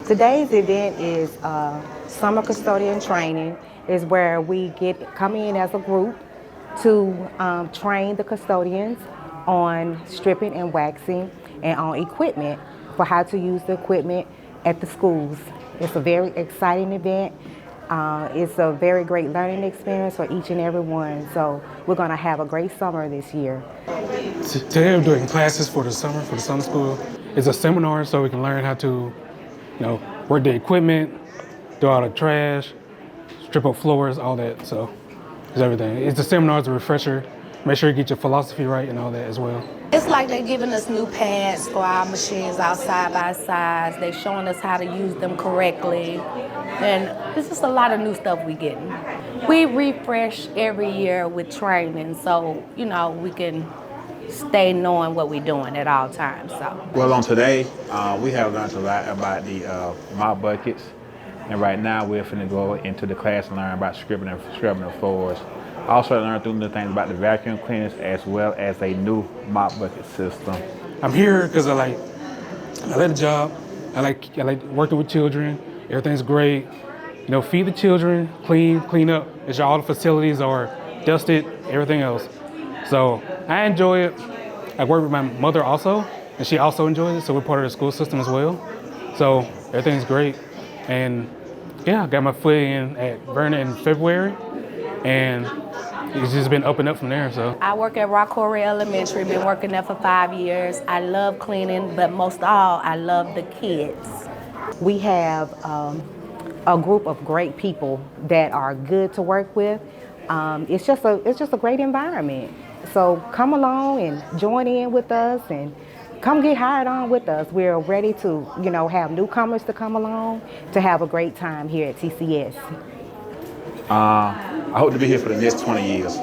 Today's event is Summer Custodian Training, is where we come in as a group to train the custodians on stripping and waxing and on equipment for how to use the equipment at the schools. It's a very exciting event. It's a very great learning experience for each and every one. So we're going to have a great summer this year. Today we're doing classes for the summer school. It's a seminar so we can learn how to, work the equipment, do all the trash, strip up floors, all that. So it's everything. It's a seminar, it's a refresher. Make sure you get your philosophy right and all that as well. It's like they're giving us new pads for our machines out side by side. They're showing us how to use them correctly. And this is a lot of new stuff we getting. We refresh every year with training, so, we can stay knowing what we're doing at all times. Well, on today, we have learned a lot about the mop buckets. And right now, we're finna go into the class and learn about scrubbing the floors. Also learned through new things about the vacuum cleaners as well as a new mop bucket system. I'm here because I like the job. I like working with children. Everything's great. Feed the children, clean up. Make sure all the facilities are dusted, everything else. So I enjoy it. I work with my mother also, and she also enjoys it. So we're part of the school system as well. So everything's great. And yeah, I got my foot in at Vernon in February, and it's just been up and up from there. So I work at Rock Quarry Elementary, been working there for 5 years. I love cleaning, but most of all, I love the kids. We have a group of great people that are good to work with. It's just a great environment. So come along and join in with us and come get hired on with us. We're ready to, have newcomers to come along to have a great time here at TCS. I hope to be here for the next 20 years.